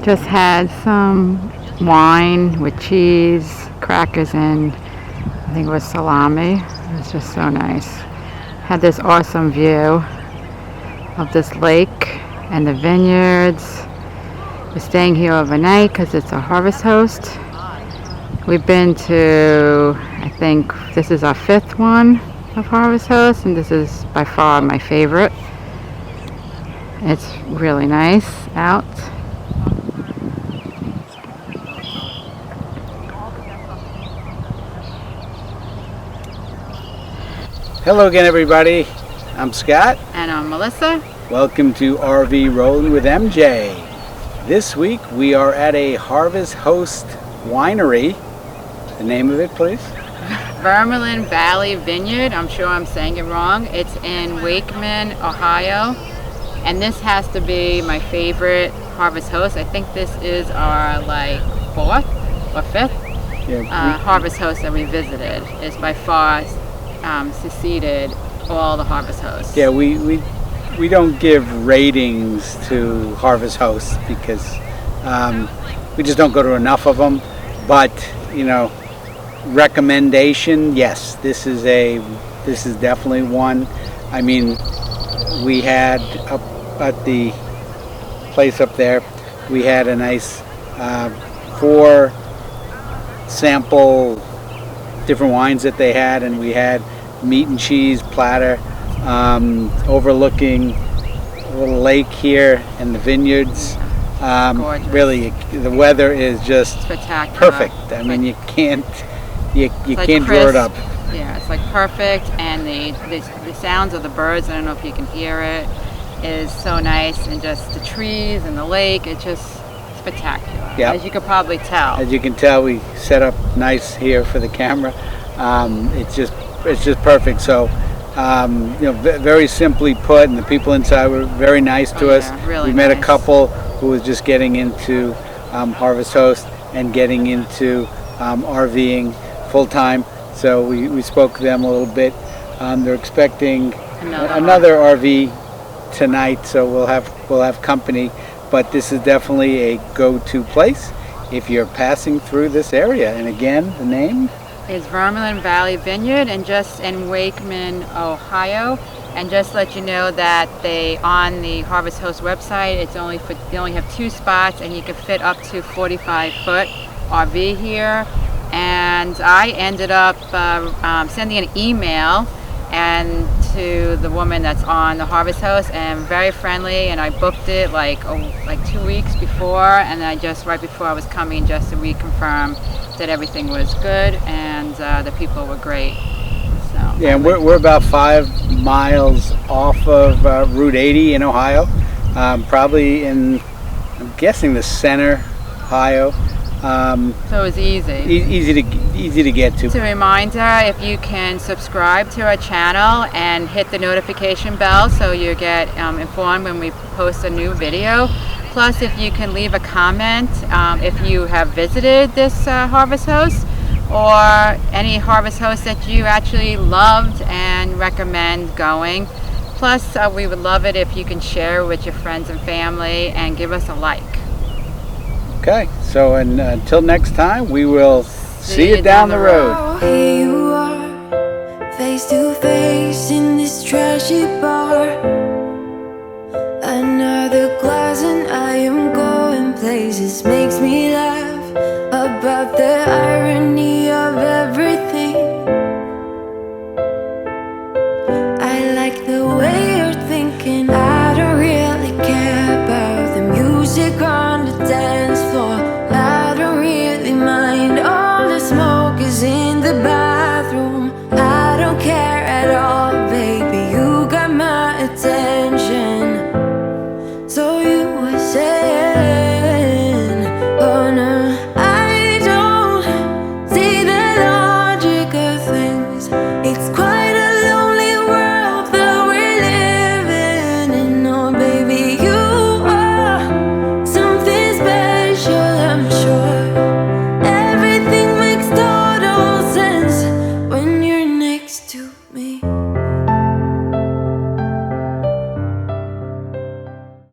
Just had some wine with cheese, crackers, and I think it was salami. It was just so nice. Had this awesome view of this lake and the vineyards. We're staying here overnight because it's a harvest host. We've been to, I think this is our 5th one of Harvest Host, and this is by far my favorite. It's really nice out. Hello again, everybody. I'm Scott. And I'm Melissa. Welcome to RV Rolling with MJ. This week we are at a Harvest Host winery. The name of it, please? Vermilion Valley Vineyard. I'm sure I'm saying it wrong. It's in Wakeman, Ohio. And this has to be my favorite Harvest Host. I think this is our 4th or 5th Harvest Host that we visited. It's by far succeeded all the Harvest Hosts. Yeah, we don't give ratings to Harvest Hosts because we just don't go to enough of them. But recommendation, yes, this is definitely one. I mean, we had up at the place up there, we had a nice 4 sample different wines that they had, and we had meat and cheese platter overlooking a little lake here and the vineyards. Really, the weather is just spectacular. Perfect. I mean, you can't draw it up. Yeah, it's perfect, and the sounds of the birds, I don't know if you can hear it, is so nice, and just the trees and the lake, it's just spectacular. Yep. As you could probably tell. As you can tell, we set up nice here for the camera. It's just perfect. So, very simply put, and the people inside were very nice to us. Really we met nice. a couple who was just getting into Harvest Host and getting into RVing full time. So we spoke to them a little bit. They're expecting another RV tonight, so we'll have company. But this is definitely a go-to place if you're passing through this area. And again, the name is Vermilion Valley Vineyard, and just in Wakeman, Ohio. And just let you know that on the Harvest Host website, they only have 2 spots, and you can fit up to 45-foot RV here. And I ended up sending an email to the woman that's on the Harvest Host, and very friendly, and I booked it like 2 weeks before, and I just right before I was coming just to reconfirm that everything was good and the people were great. So yeah, and we're about 5 miles off of Route 80 in Ohio, probably I'm guessing the center Ohio. So it was easy to get to. Just a reminder, if you can subscribe to our channel and hit the notification bell so you get informed when we post a new video. Plus, if you can leave a comment if you have visited this Harvest Host, or any Harvest Host that you actually loved and recommend going. Plus, we would love it if you can share with your friends and family and give us a like. Okay, so until next time, we will see you down the road. Here you are, face to face in this trashy bar. Another glass and I am going places. Makes me laugh about the irony of everything. I like the way you're thinking. I don't really care about the music on the dance floor. I don't really mind. All the smoke is in the bathroom. I don't care at all, baby. You got my attention. So you would say